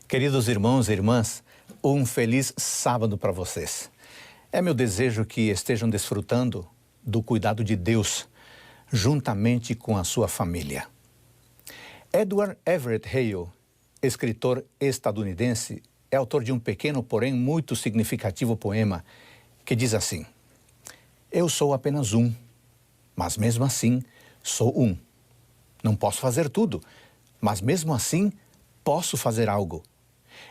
Queridos irmãos e irmãs, um feliz sábado para vocês. É meu desejo que estejam desfrutando do cuidado de Deus, juntamente com a sua família. Edward Everett Hale, escritor estadunidense, é autor de um pequeno, porém muito significativo poema que diz assim: Eu sou apenas um, mas mesmo assim sou um. Não posso fazer tudo, mas mesmo assim posso fazer algo.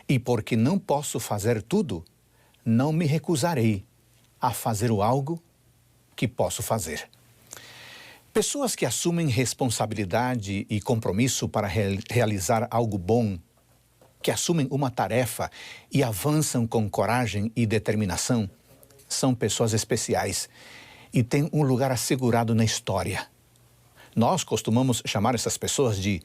E porque não posso fazer tudo, não me recusarei a fazer o algo que posso fazer. Pessoas que assumem responsabilidade e compromisso para realizar algo bom, que assumem uma tarefa e avançam com coragem e determinação, são pessoas especiais e têm um lugar assegurado na história. Nós costumamos chamar essas pessoas de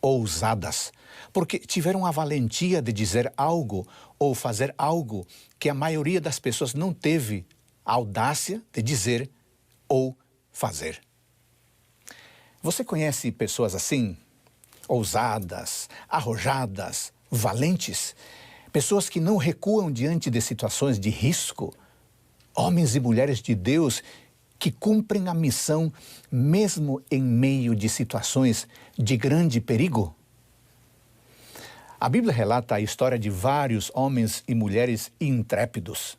ousadas, porque tiveram a valentia de dizer algo ou fazer algo que a maioria das pessoas não teve a audácia de dizer ou fazer. Você conhece pessoas assim? Ousadas, arrojadas, valentes? Pessoas que não recuam diante de situações de risco? Homens e mulheres de Deus que cumprem a missão mesmo em meio de situações de grande perigo? A Bíblia relata a história de vários homens e mulheres intrépidos,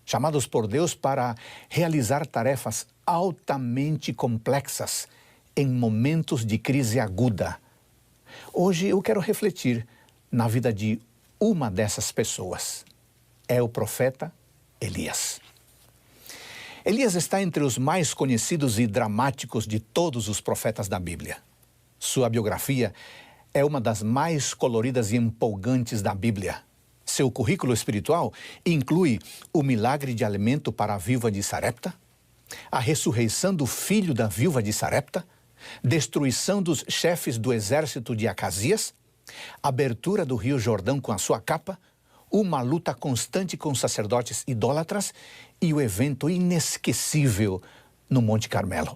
chamados por Deus para realizar tarefas altamente complexas em momentos de crise aguda. Hoje eu quero refletir na vida de uma dessas pessoas. É o profeta Elias. Elias está entre os mais conhecidos e dramáticos de todos os profetas da Bíblia. Sua biografia é uma das mais coloridas e empolgantes da Bíblia. Seu currículo espiritual inclui o milagre de alimento para a viúva de Sarepta, a ressurreição do filho da viúva de Sarepta, destruição dos chefes do exército de Acasias, abertura do rio Jordão com a sua capa, uma luta constante com sacerdotes idólatras e o evento inesquecível no Monte Carmelo.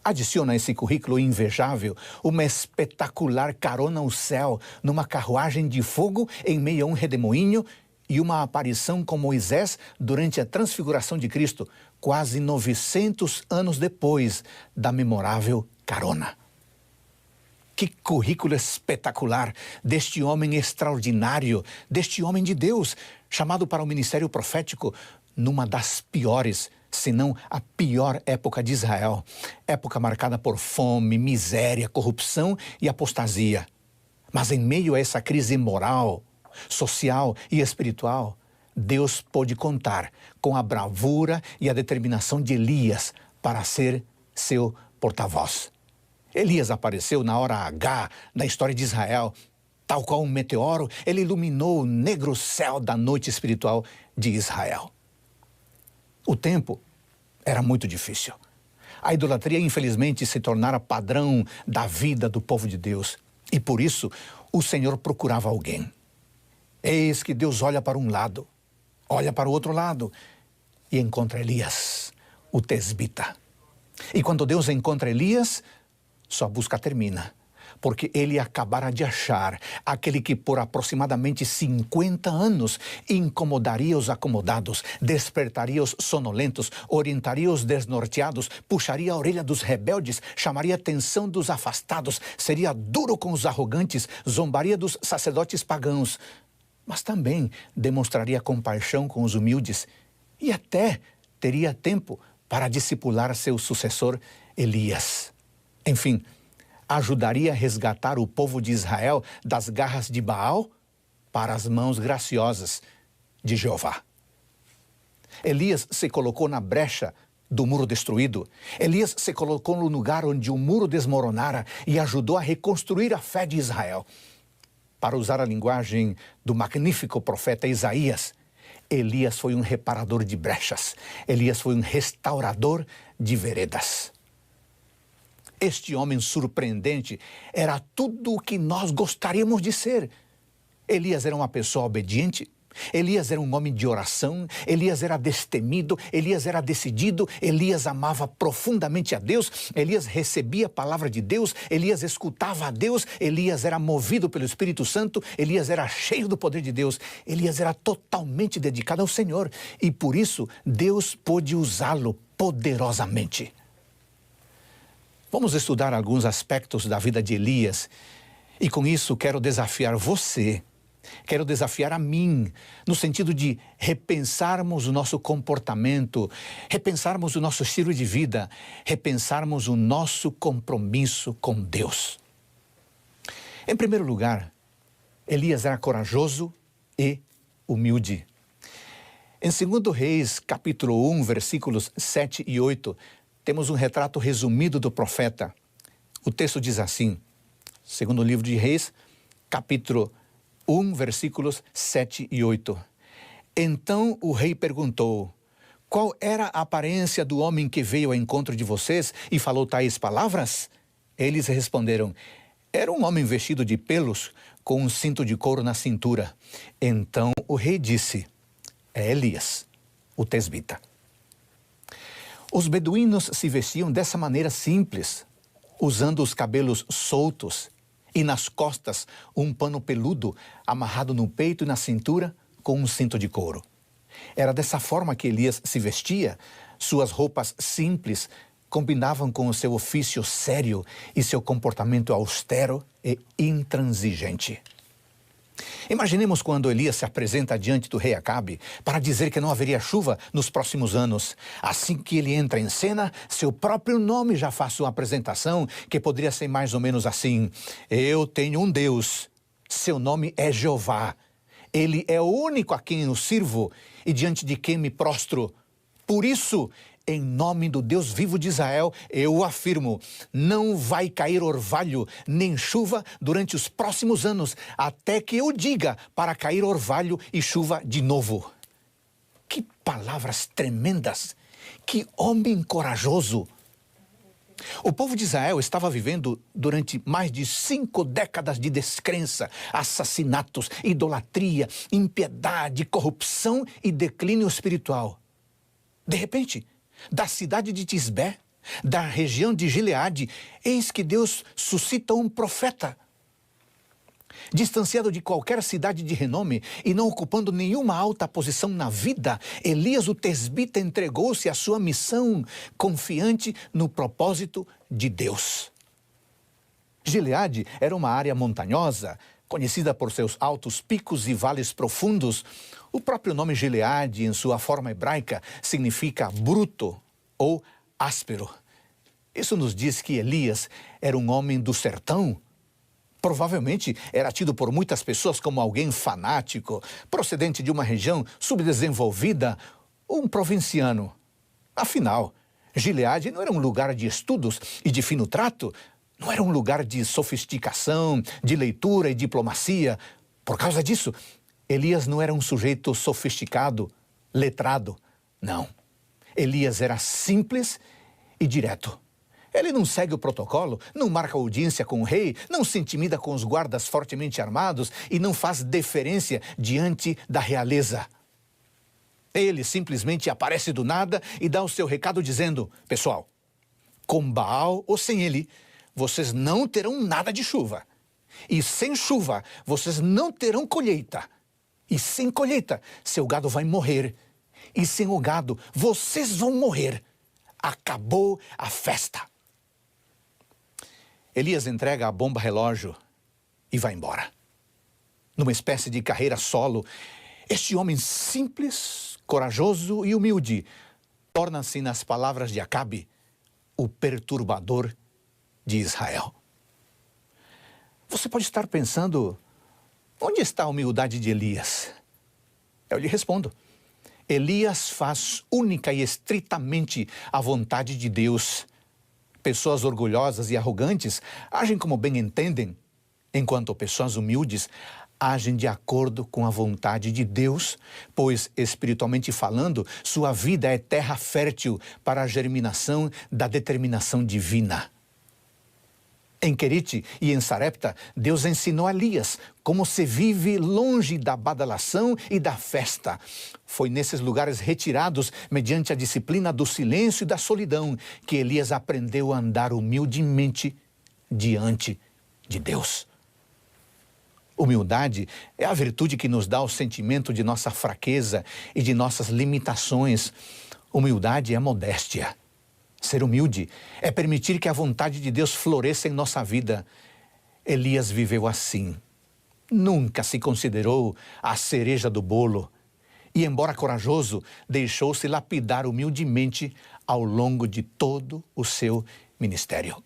Adiciona a esse currículo invejável uma espetacular carona ao céu numa carruagem de fogo em meio a um redemoinho e uma aparição com Moisés durante a transfiguração de Cristo, quase 900 anos depois da memorável carona. Que currículo espetacular deste homem extraordinário, deste homem de Deus, chamado para o ministério profético numa das piores, se não a pior época de Israel. Época marcada por fome, miséria, corrupção e apostasia. Mas em meio a essa crise moral, social e espiritual, Deus pôde contar com a bravura e a determinação de Elias para ser seu porta-voz. Elias apareceu na hora H da história de Israel. Tal qual um meteoro, ele iluminou o negro céu da noite espiritual de Israel. O tempo era muito difícil. A idolatria, infelizmente, se tornara padrão da vida do povo de Deus. E por isso, o Senhor procurava alguém. Eis que Deus olha para um lado, olha para o outro lado e encontra Elias, o tesbita. E quando Deus encontra Elias, sua busca termina, porque ele acabara de achar aquele que por aproximadamente 50 anos incomodaria os acomodados, despertaria os sonolentos, orientaria os desnorteados, puxaria a orelha dos rebeldes, chamaria a atenção dos afastados, seria duro com os arrogantes, zombaria dos sacerdotes pagãos, mas também demonstraria compaixão com os humildes e até teria tempo para discipular seu sucessor Elias. Enfim, ajudaria a resgatar o povo de Israel das garras de Baal para as mãos graciosas de Jeová. Elias se colocou na brecha do muro destruído. Elias se colocou no lugar onde o muro desmoronara e ajudou a reconstruir a fé de Israel. Para usar a linguagem do magnífico profeta Isaías, Elias foi um reparador de brechas. Elias foi um restaurador de veredas. Este homem surpreendente era tudo o que nós gostaríamos de ser. Elias era uma pessoa obediente, Elias era um homem de oração, Elias era destemido, Elias era decidido, Elias amava profundamente a Deus, Elias recebia a palavra de Deus, Elias escutava a Deus, Elias era movido pelo Espírito Santo, Elias era cheio do poder de Deus, Elias era totalmente dedicado ao Senhor e por isso Deus pôde usá-lo poderosamente. Vamos estudar alguns aspectos da vida de Elias e com isso quero desafiar você. Quero desafiar a mim, no sentido de repensarmos o nosso comportamento, repensarmos o nosso estilo de vida, repensarmos o nosso compromisso com Deus. Em primeiro lugar, Elias era corajoso e humilde. Em 2 Reis, capítulo 1, versículos 7 e 8, temos um retrato resumido do profeta. O texto diz assim, segundo livro de Reis, capítulo 1, versículos 7 e 8. Então o rei perguntou, qual era a aparência do homem que veio ao encontro de vocês e falou tais palavras? Eles responderam, era um homem vestido de pelos, com um cinto de couro na cintura. Então o rei disse, é Elias, o tesbita. Os beduínos se vestiam dessa maneira simples, usando os cabelos soltos, e nas costas um pano peludo amarrado no peito e na cintura com um cinto de couro. Era dessa forma que Elias se vestia. Suas roupas simples combinavam com o seu ofício sério e seu comportamento austero e intransigente. Imaginemos quando Elias se apresenta diante do rei Acabe para dizer que não haveria chuva nos próximos anos. Assim que ele entra em cena, seu próprio nome já faz sua apresentação, que poderia ser mais ou menos assim. Eu tenho um Deus, seu nome é Jeová. Ele é o único a quem eu sirvo e diante de quem me prostro. Por isso, em nome do Deus vivo de Israel, eu afirmo, não vai cair orvalho nem chuva durante os próximos anos, até que eu diga para cair orvalho e chuva de novo. Que palavras tremendas! Que homem corajoso! O povo de Israel estava vivendo durante mais de 5 décadas de descrença, assassinatos, idolatria, impiedade, corrupção e declínio espiritual. De repente, da cidade de Tisbé, da região de Gileade, eis que Deus suscita um profeta. Distanciado de qualquer cidade de renome e não ocupando nenhuma alta posição na vida, Elias o tesbita entregou-se à sua missão, confiante no propósito de Deus. Gileade era uma área montanhosa, conhecida por seus altos picos e vales profundos. O próprio nome Gileade, em sua forma hebraica, significa bruto ou áspero. Isso nos diz que Elias era um homem do sertão. Provavelmente era tido por muitas pessoas como alguém fanático, procedente de uma região subdesenvolvida, ou um provinciano. Afinal, Gileade não era um lugar de estudos e de fino trato, não era um lugar de sofisticação, de leitura e diplomacia. Por causa disso, Elias não era um sujeito sofisticado, letrado. Não. Elias era simples e direto. Ele não segue o protocolo, não marca audiência com o rei, não se intimida com os guardas fortemente armados e não faz deferência diante da realeza. Ele simplesmente aparece do nada e dá o seu recado dizendo, pessoal, com Baal ou sem ele, vocês não terão nada de chuva. E sem chuva, vocês não terão colheita. E sem colheita, seu gado vai morrer. E sem o gado, vocês vão morrer. Acabou a festa. Elias entrega a bomba relógio e vai embora. Numa espécie de carreira solo, este homem simples, corajoso e humilde torna-se, nas palavras de Acabe, o perturbador de Israel. Você pode estar pensando, onde está a humildade de Elias? Eu lhe respondo. Elias faz única e estritamente a vontade de Deus. Pessoas orgulhosas e arrogantes agem como bem entendem, enquanto pessoas humildes agem de acordo com a vontade de Deus, pois, espiritualmente falando, sua vida é terra fértil para a germinação da determinação divina. Em Querite e em Sarepta, Deus ensinou a Elias como se vive longe da badalação e da festa. Foi nesses lugares retirados, mediante a disciplina do silêncio e da solidão, que Elias aprendeu a andar humildemente diante de Deus. Humildade é a virtude que nos dá o sentimento de nossa fraqueza e de nossas limitações. Humildade é modéstia. Ser humilde é permitir que a vontade de Deus floresça em nossa vida. Elias viveu assim. Nunca se considerou a cereja do bolo. E, embora corajoso, deixou-se lapidar humildemente ao longo de todo o seu ministério.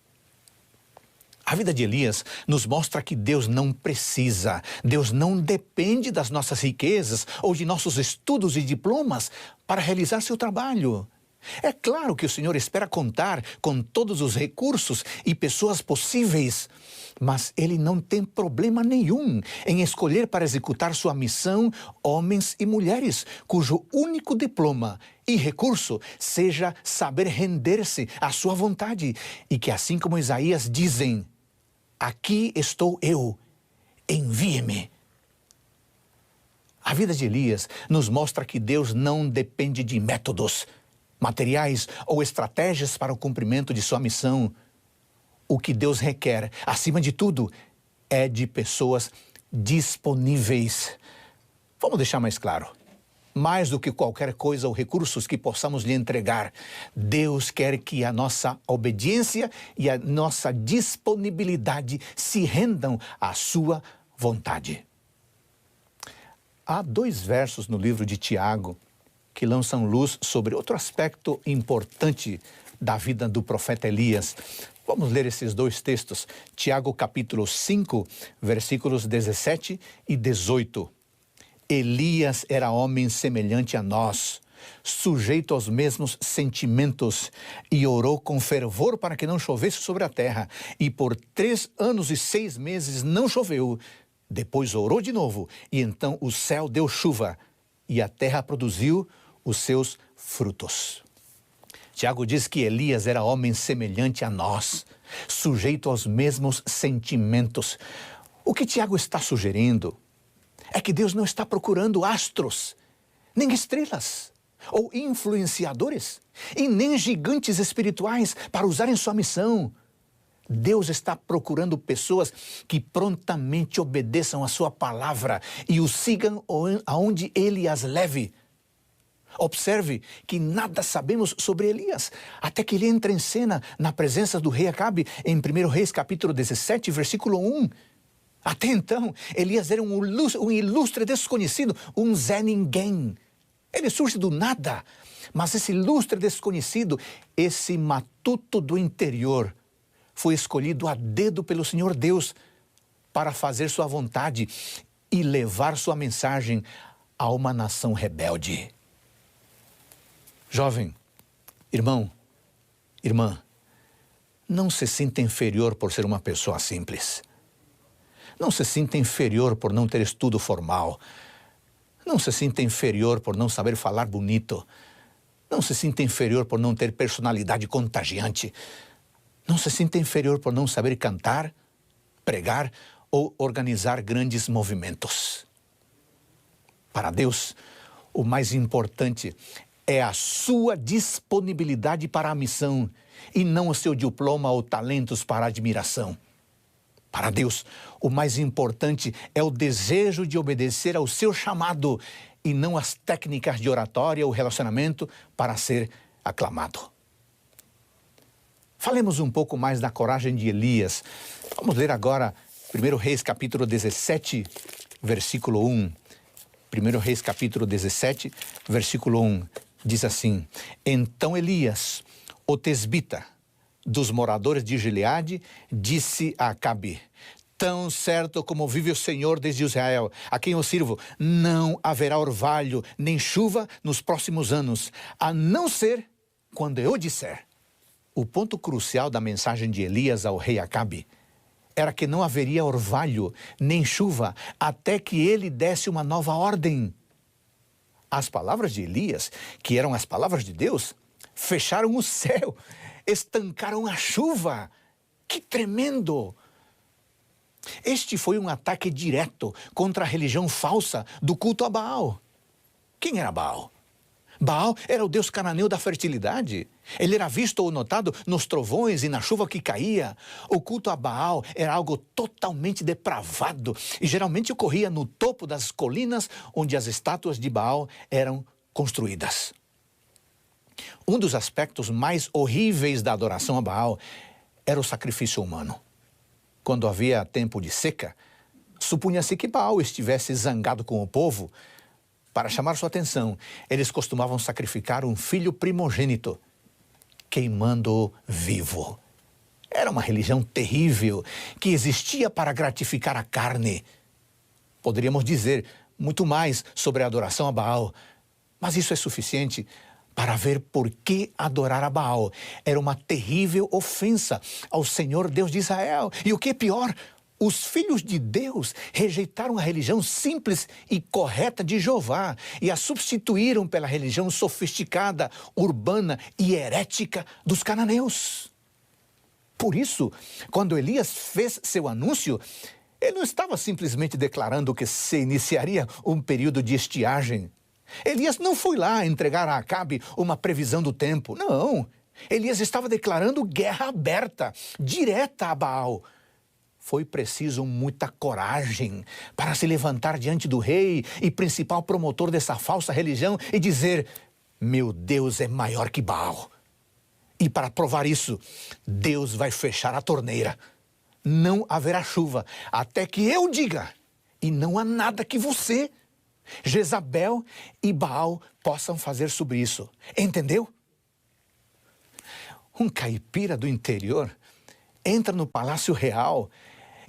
A vida de Elias nos mostra que Deus não precisa, Deus não depende das nossas riquezas ou de nossos estudos e diplomas para realizar seu trabalho. É claro que o Senhor espera contar com todos os recursos e pessoas possíveis, mas Ele não tem problema nenhum em escolher para executar sua missão homens e mulheres, cujo único diploma e recurso seja saber render-se à sua vontade e que, assim como Isaías dizem, aqui estou eu, envie-me. A vida de Elias nos mostra que Deus não depende de métodos, materiais ou estratégias para o cumprimento de sua missão. O que Deus requer, acima de tudo, é de pessoas disponíveis. Vamos deixar mais claro. Mais do que qualquer coisa ou recursos que possamos lhe entregar, Deus quer que a nossa obediência e a nossa disponibilidade se rendam à sua vontade. Há 2 versos no livro de Tiago que lançam luz sobre outro aspecto importante da vida do profeta Elias. Vamos ler esses 2 textos. Tiago capítulo 5, versículos 17 e 18. Elias era homem semelhante a nós, sujeito aos mesmos sentimentos, e orou com fervor para que não chovesse sobre a terra. E por 3 anos e 6 meses não choveu. Depois orou de novo, e então o céu deu chuva, e a terra produziu os seus frutos. Tiago diz que Elias era homem semelhante a nós, sujeito aos mesmos sentimentos. O que Tiago está sugerindo é que Deus não está procurando astros, nem estrelas, ou influenciadores, e nem gigantes espirituais para usar em sua missão. Deus está procurando pessoas que prontamente obedeçam a sua palavra e o sigam aonde Ele as leve. Observe que nada sabemos sobre Elias, até que ele entra em cena na presença do rei Acabe, em 1 Reis capítulo 17, versículo 1. Até então, Elias era um ilustre desconhecido, um Zé Ninguém. Ele surge do nada, mas esse ilustre desconhecido, esse matuto do interior, foi escolhido a dedo pelo Senhor Deus para fazer sua vontade e levar sua mensagem a uma nação rebelde. Jovem, irmão, irmã, não se sinta inferior por ser uma pessoa simples. Não se sinta inferior por não ter estudo formal. Não se sinta inferior por não saber falar bonito. Não se sinta inferior por não ter personalidade contagiante. Não se sinta inferior por não saber cantar, pregar ou organizar grandes movimentos. Para Deus, o mais importante é a sua disponibilidade para a missão e não o seu diploma ou talentos para a admiração. Para Deus, o mais importante é o desejo de obedecer ao seu chamado e não as técnicas de oratória ou relacionamento para ser aclamado. Falemos um pouco mais da coragem de Elias. Vamos ler agora 1 Reis capítulo 17, versículo 1. 1 Reis capítulo 17, versículo 1. Diz assim: Então Elias, o tesbita, dos moradores de Gileade, disse a Acabe: Tão certo como vive o Senhor desde Israel, a quem eu sirvo, não haverá orvalho nem chuva nos próximos anos, a não ser quando eu disser. O ponto crucial da mensagem de Elias ao rei Acabe era que não haveria orvalho nem chuva até que ele desse uma nova ordem. As palavras de Elias, que eram as palavras de Deus, fecharam o céu, estancaram a chuva. Que tremendo! Este foi um ataque direto contra a religião falsa do culto a Baal. Quem era Baal? Baal era o deus cananeu da fertilidade. Ele era visto ou notado nos trovões e na chuva que caía. O culto a Baal era algo totalmente depravado e geralmente ocorria no topo das colinas onde as estátuas de Baal eram construídas. Um dos aspectos mais horríveis da adoração a Baal era o sacrifício humano. Quando havia tempo de seca, supunha-se que Baal estivesse zangado com o povo. Para chamar sua atenção, eles costumavam sacrificar um filho primogênito, queimando-o vivo. Era uma religião terrível que existia para gratificar a carne. Poderíamos dizer muito mais sobre a adoração a Baal, mas isso é suficiente para ver por que adorar a Baal era uma terrível ofensa ao Senhor Deus de Israel. E o que é pior, os filhos de Deus rejeitaram a religião simples e correta de Jeová e a substituíram pela religião sofisticada, urbana e herética dos cananeus. Por isso, quando Elias fez seu anúncio, ele não estava simplesmente declarando que se iniciaria um período de estiagem. Elias não foi lá entregar a Acabe uma previsão do tempo. Não, Elias estava declarando guerra aberta, direta a Baal. Foi preciso muita coragem para se levantar diante do rei e principal promotor dessa falsa religião e dizer: meu Deus é maior que Baal. E para provar isso, Deus vai fechar a torneira. Não haverá chuva até que eu diga. E não há nada que você, Jezabel e Baal possam fazer sobre isso. Entendeu? Um caipira do interior entra no palácio real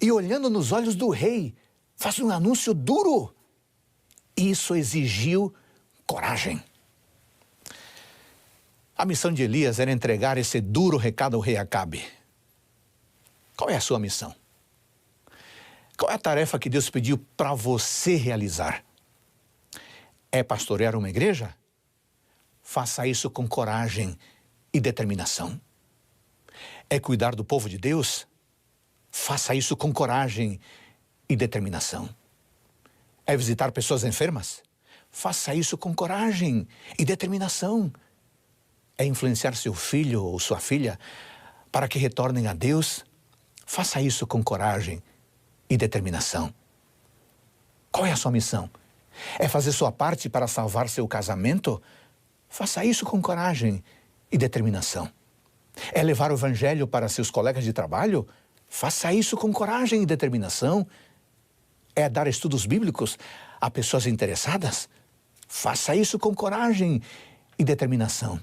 e, olhando nos olhos do rei, faz um anúncio duro. Isso exigiu coragem. A missão de Elias era entregar esse duro recado ao rei Acabe. Qual é a sua missão? Qual é a tarefa que Deus pediu para você realizar? É pastorear uma igreja? Faça isso com coragem e determinação. É cuidar do povo de Deus? Faça isso com coragem e determinação. É visitar pessoas enfermas? Faça isso com coragem e determinação. É influenciar seu filho ou sua filha para que retornem a Deus? Faça isso com coragem e determinação. Qual é a sua missão? É fazer sua parte para salvar seu casamento? Faça isso com coragem e determinação. É levar o evangelho para seus colegas de trabalho? Faça isso com coragem e determinação. É dar estudos bíblicos a pessoas interessadas? Faça isso com coragem e determinação.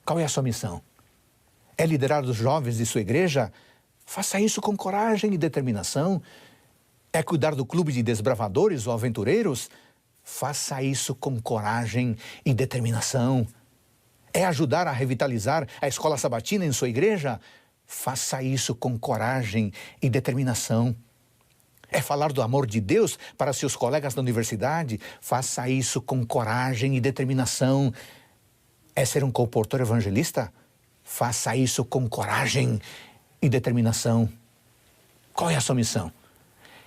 Qual é a sua missão? É liderar os jovens de sua igreja? Faça isso com coragem e determinação. É cuidar do clube de desbravadores ou aventureiros? Faça isso com coragem e determinação. É ajudar a revitalizar a escola sabatina em sua igreja? Faça isso com coragem e determinação. É falar do amor de Deus para seus colegas da universidade? Faça isso com coragem e determinação. É ser um comportor evangelista? Faça isso com coragem e determinação. Qual é a sua missão?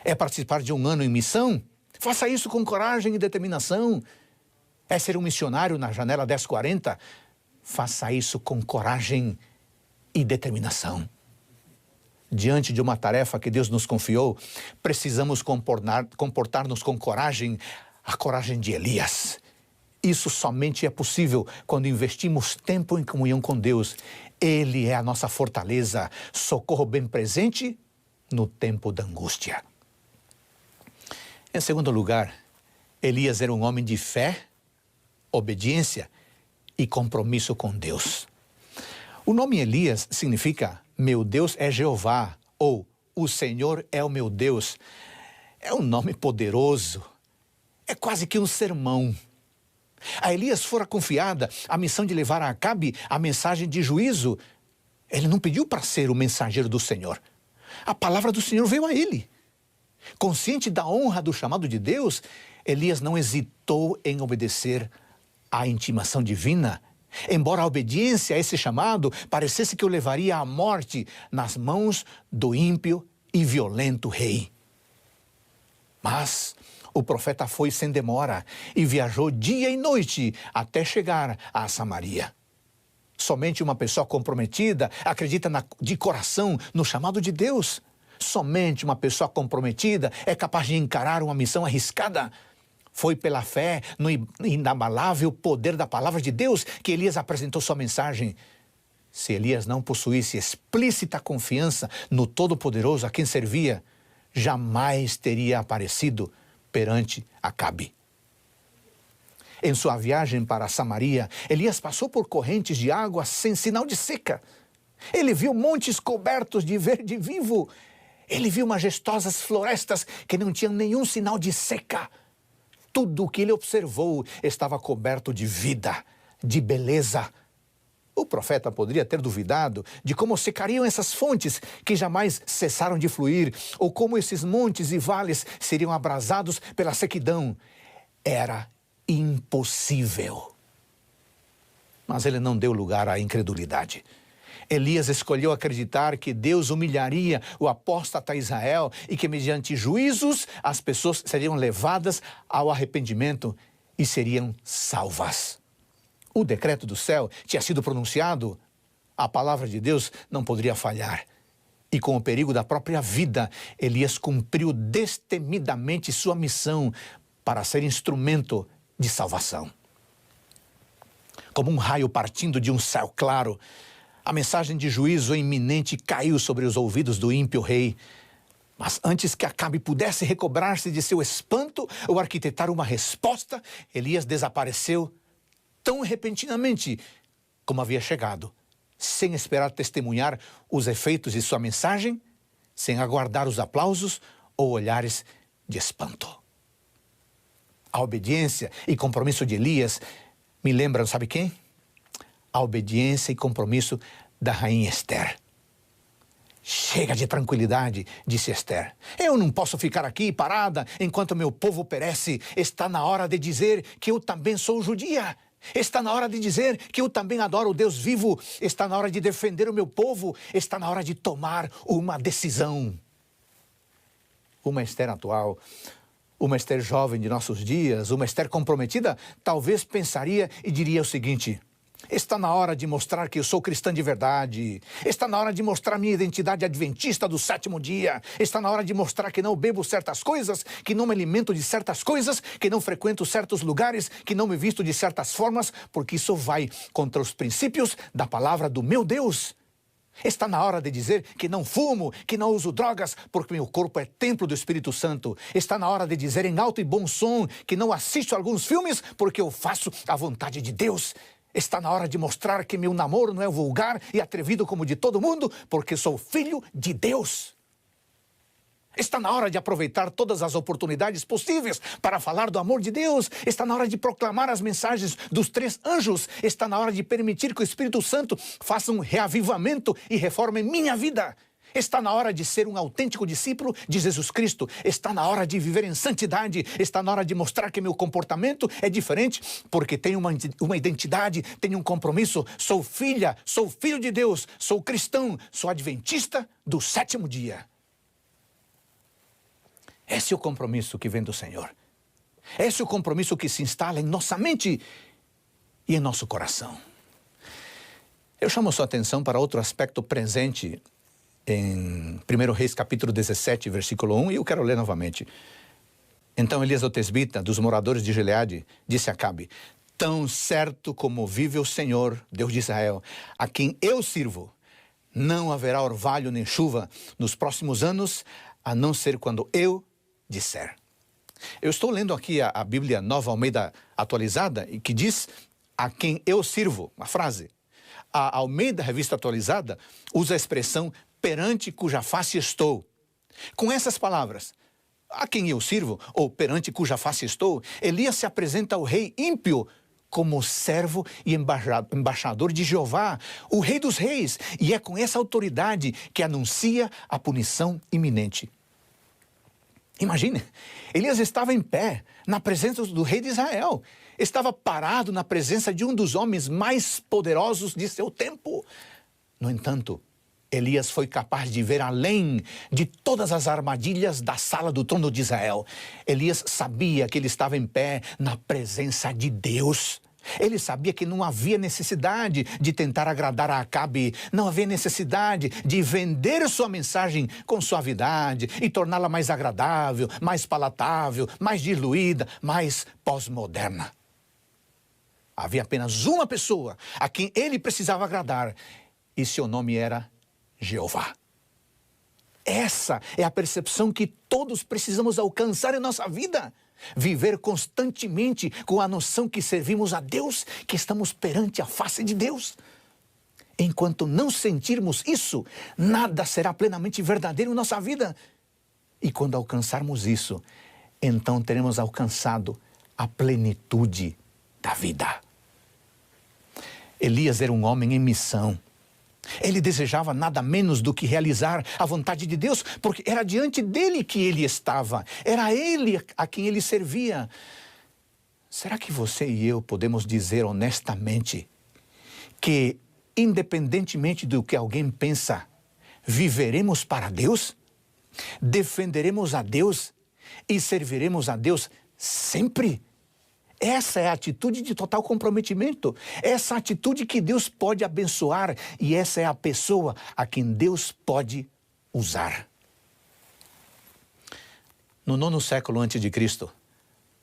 É participar de um ano em missão? Faça isso com coragem e determinação. É ser um missionário na Janela 1040? Faça isso com coragem e determinação. Diante de uma tarefa que Deus nos confiou, precisamos comportar-nos com coragem, a coragem de Elias. Isso somente é possível quando investimos tempo em comunhão com Deus. Ele é a nossa fortaleza, socorro bem presente no tempo da angústia. Em segundo lugar, Elias era um homem de fé, obediência e compromisso com Deus. O nome Elias significa meu Deus é Jeová ou o Senhor é o meu Deus. É um nome poderoso, é quase que um sermão. A Elias fora confiada a missão de levar a Acabe a mensagem de juízo. Ele não pediu para ser o mensageiro do Senhor. A palavra do Senhor veio a ele. Consciente da honra do chamado de Deus, Elias não hesitou em obedecer à intimação divina Embora a obediência a esse chamado parecesse que o levaria à morte nas mãos do ímpio e violento rei. Mas o profeta foi sem demora e viajou dia e noite até chegar a Samaria. Somente uma pessoa comprometida acredita de coração no chamado de Deus. Somente uma pessoa comprometida é capaz de encarar uma missão arriscada. Foi pela fé no inabalável poder da palavra de Deus que Elias apresentou sua mensagem. Se Elias não possuísse explícita confiança no Todo-Poderoso a quem servia, jamais teria aparecido perante Acabe. Em sua viagem para Samaria, Elias passou por correntes de água sem sinal de seca. Ele viu montes cobertos de verde vivo. Ele viu majestosas florestas que não tinham nenhum sinal de seca. Tudo o que ele observou estava coberto de vida, de beleza. O profeta poderia ter duvidado de como secariam essas fontes que jamais cessaram de fluir, ou como esses montes e vales seriam abrasados pela sequidão. Era impossível. Mas ele não deu lugar à incredulidade. Elias escolheu acreditar que Deus humilharia o apóstata Israel e que, mediante juízos, as pessoas seriam levadas ao arrependimento e seriam salvas. O decreto do céu tinha sido pronunciado, a palavra de Deus não poderia falhar. E com o perigo da própria vida, Elias cumpriu destemidamente sua missão para ser instrumento de salvação. Como um raio partindo de um céu claro, a mensagem de juízo iminente caiu sobre os ouvidos do ímpio rei. Mas antes que Acabe pudesse recobrar-se de seu espanto ou arquitetar uma resposta, Elias desapareceu tão repentinamente como havia chegado, sem esperar testemunhar os efeitos de sua mensagem, sem aguardar os aplausos ou olhares de espanto. A obediência e compromisso de Elias me lembram, sabe quem? A obediência e compromisso da rainha Esther. Chega de tranquilidade, disse Esther. Eu não posso ficar aqui parada enquanto meu povo perece. Está na hora de dizer que eu também sou judia. Está na hora de dizer que eu também adoro o Deus vivo. Está na hora de defender o meu povo. Está na hora de tomar uma decisão. Uma Esther atual, uma Esther jovem de nossos dias, uma Esther comprometida, talvez pensaria e diria o seguinte: está na hora de mostrar que eu sou cristã de verdade. Está na hora de mostrar minha identidade adventista do sétimo dia. Está na hora de mostrar que não bebo certas coisas, que não me alimento de certas coisas, que não frequento certos lugares, que não me visto de certas formas, porque isso vai contra os princípios da palavra do meu Deus. Está na hora de dizer que não fumo, que não uso drogas, porque meu corpo é templo do Espírito Santo. Está na hora de dizer em alto e bom som que não assisto a alguns filmes, porque eu faço a vontade de Deus. Está na hora de mostrar que meu namoro não é vulgar e atrevido como o de todo mundo, porque sou filho de Deus. Está na hora de aproveitar todas as oportunidades possíveis para falar do amor de Deus. Está na hora de proclamar as mensagens dos 3 anjos. Está na hora de permitir que o Espírito Santo faça um reavivamento e reforme minha vida. Está na hora de ser um autêntico discípulo de Jesus Cristo. Está na hora de viver em santidade. Está na hora de mostrar que meu comportamento é diferente, porque tenho uma identidade, tenho um compromisso. Sou filha, sou filho de Deus, sou cristão, sou adventista do sétimo dia. Esse é o compromisso que vem do Senhor. Esse é o compromisso que se instala em nossa mente e em nosso coração. Eu chamo sua atenção para outro aspecto presente em 1 Reis capítulo 17, versículo 1, e eu quero ler novamente. Então Elias o tesbita, dos moradores de Gileade, disse a Acabe: tão certo como vive o Senhor, Deus de Israel, a quem eu sirvo, não haverá orvalho nem chuva nos próximos anos, a não ser quando eu disser. Eu estou lendo aqui a Bíblia Nova Almeida atualizada, e que diz: a quem eu sirvo, uma frase. A Almeida Revista Atualizada usa a expressão perante cuja face estou. Com essas palavras, a quem eu sirvo, ou perante cuja face estou, Elias se apresenta ao rei ímpio como servo e embaixador de Jeová, o Rei dos Reis, e é com essa autoridade que anuncia a punição iminente. Imagine, Elias estava em pé na presença do rei de Israel. Estava parado na presença de um dos homens mais poderosos de seu tempo. No entanto, Elias foi capaz de ver além de todas as armadilhas da sala do trono de Israel. Elias sabia que ele estava em pé na presença de Deus. Ele sabia que não havia necessidade de tentar agradar a Acabe, não havia necessidade de vender sua mensagem com suavidade e torná-la mais agradável, mais palatável, mais diluída, mais pós-moderna. Havia apenas uma pessoa a quem ele precisava agradar e seu nome era Jeová. Essa é a percepção que todos precisamos alcançar em nossa vida. Viver constantemente com a noção que servimos a Deus, que estamos perante a face de Deus. Enquanto não sentirmos isso, nada será plenamente verdadeiro em nossa vida. E quando alcançarmos isso, então teremos alcançado a plenitude da vida. Elias era um homem em missão. Ele desejava nada menos do que realizar a vontade de Deus, porque era diante dele que ele estava. Era ele a quem ele servia. Será que você e eu podemos dizer honestamente que, independentemente do que alguém pensa, viveremos para Deus? Defenderemos a Deus e serviremos a Deus sempre? Essa é a atitude de total comprometimento. Essa atitude que Deus pode abençoar e essa é a pessoa a quem Deus pode usar. No 9º século a.C.,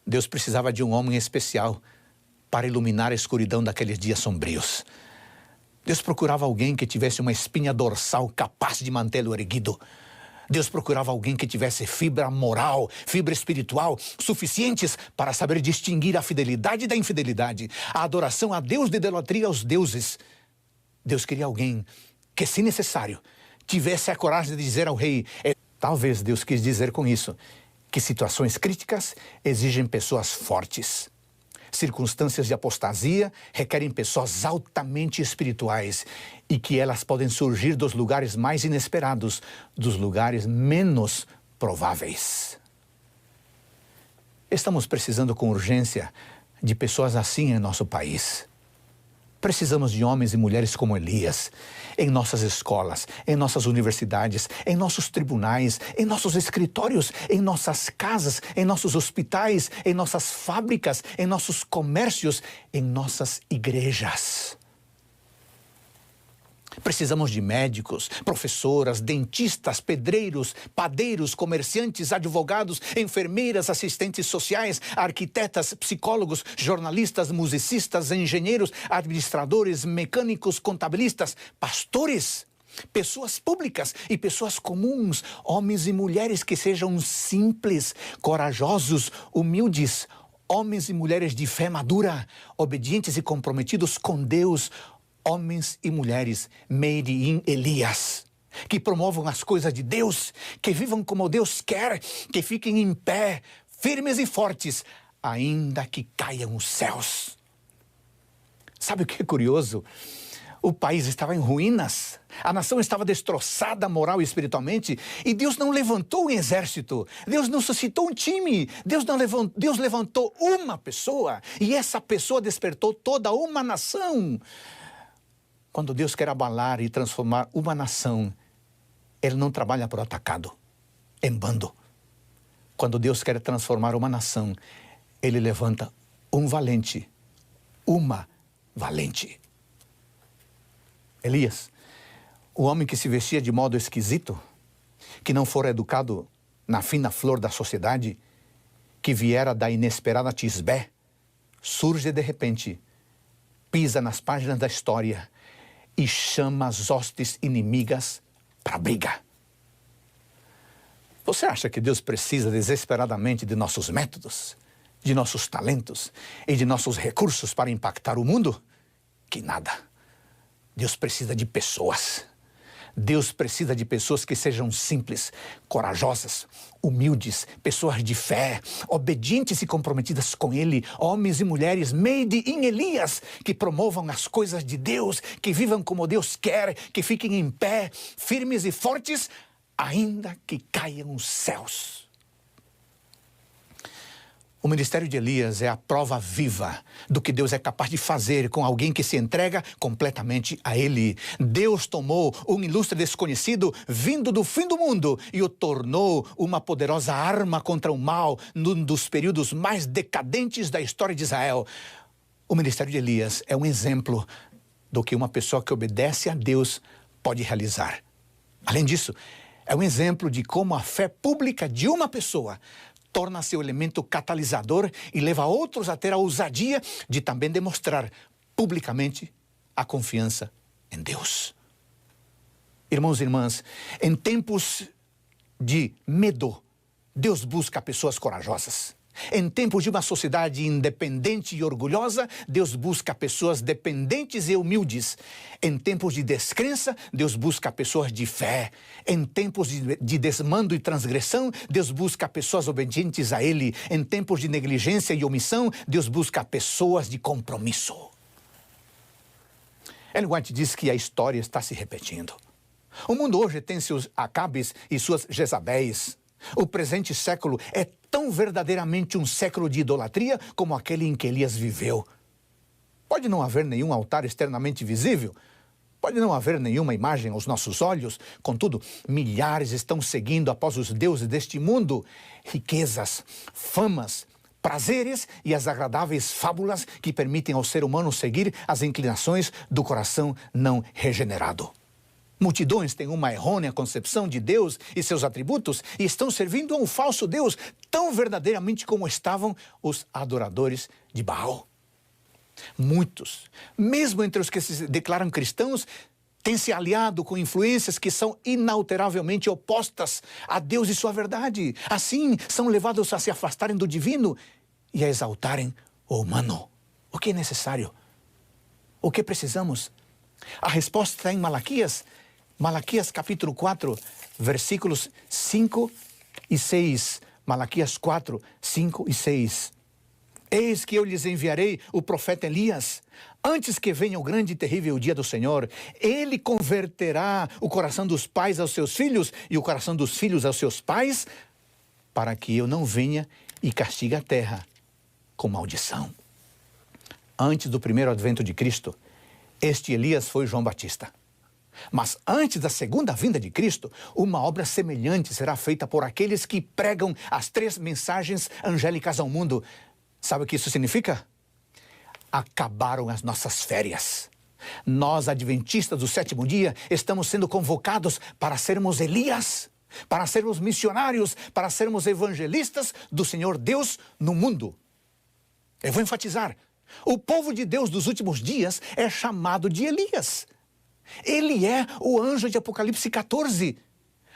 Deus precisava de um homem especial para iluminar a escuridão daqueles dias sombrios. Deus procurava alguém que tivesse uma espinha dorsal capaz de mantê-lo erguido. Deus procurava alguém que tivesse fibra moral, fibra espiritual, suficientes para saber distinguir a fidelidade da infidelidade, a adoração a Deus de idolatria aos deuses. Deus queria alguém que, se necessário, tivesse a coragem de dizer ao rei. Talvez Deus quis dizer com isso que situações críticas exigem pessoas fortes. Circunstâncias de apostasia requerem pessoas altamente espirituais e que elas podem surgir dos lugares mais inesperados, dos lugares menos prováveis. Estamos precisando com urgência de pessoas assim em nosso país. Precisamos de homens e mulheres como Elias, em nossas escolas, em nossas universidades, em nossos tribunais, em nossos escritórios, em nossas casas, em nossos hospitais, em nossas fábricas, em nossos comércios, em nossas igrejas. Precisamos de médicos, professoras, dentistas, pedreiros, padeiros, comerciantes, advogados, enfermeiras, assistentes sociais, arquitetas, psicólogos, jornalistas, musicistas, engenheiros, administradores, mecânicos, contabilistas, pastores, pessoas públicas e pessoas comuns, homens e mulheres que sejam simples, corajosos, humildes, homens e mulheres de fé madura, obedientes e comprometidos com Deus, homens e mulheres made in Elias, que promovam as coisas de Deus, que vivam como Deus quer, que fiquem em pé, firmes e fortes, ainda que caiam os céus. Sabe o que é curioso? O país estava em ruínas, a nação estava destroçada moral e espiritualmente, e Deus não levantou um exército, Deus não suscitou um time, Deus levantou uma pessoa, e essa pessoa despertou toda uma nação. Quando Deus quer abalar e transformar uma nação, Ele não trabalha por atacado, em bando. Quando Deus quer transformar uma nação, Ele levanta um valente, uma valente. Elias, o homem que se vestia de modo esquisito, que não fora educado na fina flor da sociedade, que viera da inesperada Tisbé, surge de repente, pisa nas páginas da história e chama as hostes inimigas para a briga. Você acha que Deus precisa desesperadamente de nossos métodos, de nossos talentos e de nossos recursos para impactar o mundo? Que nada. Deus precisa de pessoas. Deus precisa de pessoas que sejam simples, corajosas, humildes, pessoas de fé, obedientes e comprometidas com Ele, homens e mulheres made in Elias, que promovam as coisas de Deus, que vivam como Deus quer, que fiquem em pé, firmes e fortes, ainda que caiam os céus. O ministério de Elias é a prova viva do que Deus é capaz de fazer com alguém que se entrega completamente a Ele. Deus tomou um ilustre desconhecido vindo do fim do mundo e o tornou uma poderosa arma contra o mal num dos períodos mais decadentes da história de Israel. O ministério de Elias é um exemplo do que uma pessoa que obedece a Deus pode realizar. Além disso, é um exemplo de como a fé pública de uma pessoa torna-se o elemento catalisador e leva outros a ter a ousadia de também demonstrar publicamente a confiança em Deus. Irmãos e irmãs, em tempos de medo, Deus busca pessoas corajosas. Em tempos de uma sociedade independente e orgulhosa, Deus busca pessoas dependentes e humildes. Em tempos de descrença, Deus busca pessoas de fé. Em tempos de desmando e transgressão, Deus busca pessoas obedientes a Ele. Em tempos de negligência e omissão, Deus busca pessoas de compromisso. Ellen White diz que a história está se repetindo. O mundo hoje tem seus Acabes e suas Jezabéis. O presente século é tão verdadeiramente um século de idolatria como aquele em que Elias viveu. Pode não haver nenhum altar externamente visível, pode não haver nenhuma imagem aos nossos olhos, contudo, milhares estão seguindo após os deuses deste mundo, riquezas, famas, prazeres e as agradáveis fábulas que permitem ao ser humano seguir as inclinações do coração não regenerado. Multidões têm uma errônea concepção de Deus e seus atributos e estão servindo a um falso Deus tão verdadeiramente como estavam os adoradores de Baal. Muitos, mesmo entre os que se declaram cristãos, têm se aliado com influências que são inalteravelmente opostas a Deus e sua verdade. Assim, são levados a se afastarem do divino e a exaltarem o humano. O que é necessário? O que precisamos? A resposta está em Malaquias. Malaquias capítulo 4, versículos 5 e 6. Malaquias 4, 5 e 6. Eis que eu lhes enviarei o profeta Elias, antes que venha o grande e terrível dia do Senhor. Ele converterá o coração dos pais aos seus filhos e o coração dos filhos aos seus pais, para que eu não venha e castigue a terra com maldição. Antes do primeiro advento de Cristo, este Elias foi João Batista. Mas antes da segunda vinda de Cristo, uma obra semelhante será feita por aqueles que pregam as 3 mensagens angélicas ao mundo. Sabe o que isso significa? Acabaram as nossas férias. Nós, adventistas do 7º dia, estamos sendo convocados para sermos Elias, para sermos missionários, para sermos evangelistas do Senhor Deus no mundo. Eu vou enfatizar, o povo de Deus dos últimos dias é chamado de Elias. Ele é o anjo de Apocalipse 14.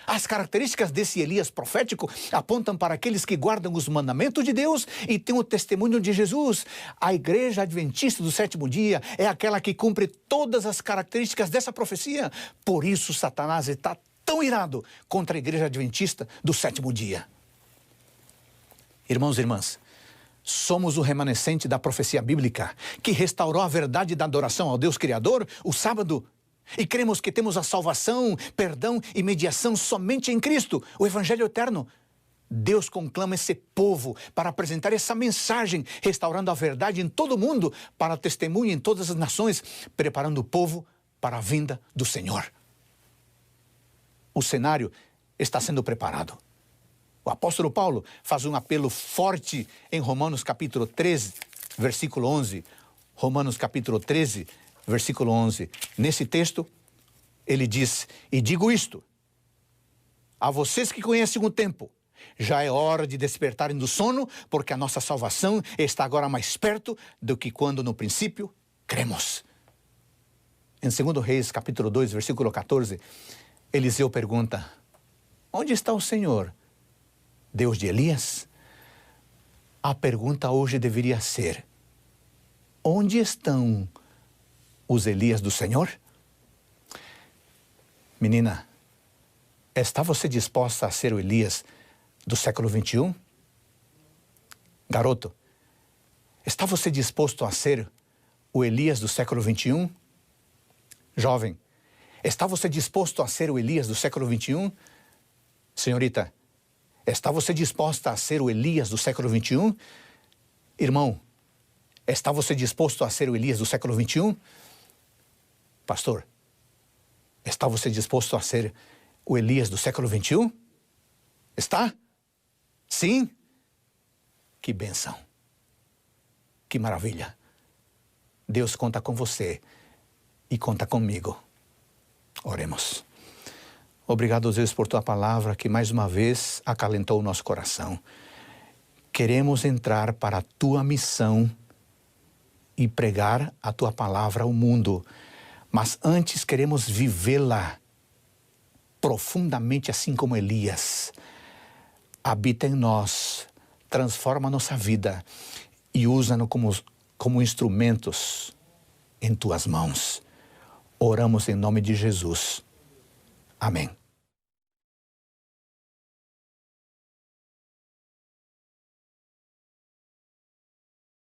As características desse Elias profético apontam para aqueles que guardam os mandamentos de Deus e têm o testemunho de Jesus. A igreja adventista do 7º dia é aquela que cumpre todas as características dessa profecia. Por isso Satanás está tão irado contra a igreja adventista do 7º dia. Irmãos e irmãs, somos o remanescente da profecia bíblica que restaurou a verdade da adoração ao Deus Criador, o sábado. E cremos que temos a salvação, perdão e mediação somente em Cristo, o Evangelho eterno. Deus conclama esse povo para apresentar essa mensagem, restaurando a verdade em todo o mundo, para testemunho em todas as nações, preparando o povo para a vinda do Senhor. O cenário está sendo preparado. O apóstolo Paulo faz um apelo forte em Romanos capítulo 13, versículo 11. Romanos capítulo 13, versículo 11. Nesse texto, ele diz: e digo isto, a vocês que conhecem o tempo, já é hora de despertarem do sono, porque a nossa salvação está agora mais perto do que quando no princípio cremos. Em 2 Reis, capítulo 2, versículo 14, Eliseu pergunta: onde está o Senhor, Deus de Elias? A pergunta hoje deveria ser: onde estão os Elias do Senhor? Menina, está você disposta a ser o Elias do século 21? Garoto, está você disposto a ser o Elias do século 21? Jovem, está você disposto a ser o Elias do século 21? Senhorita, está você disposta a ser o Elias do século 21? Irmão, está você disposto a ser o Elias do século XXI? Pastor, está você disposto a ser o Elias do século XXI? Está? Sim? Que bênção. Que maravilha. Deus conta com você e conta comigo. Oremos. Obrigado, Deus, por tua palavra que mais uma vez acalentou o nosso coração. Queremos entrar para a tua missão e pregar a tua palavra ao mundo, mas antes queremos vivê-la profundamente, assim como Elias. Habita em nós, transforma a nossa vida e usa-nos como instrumentos em tuas mãos. Oramos em nome de Jesus. Amém.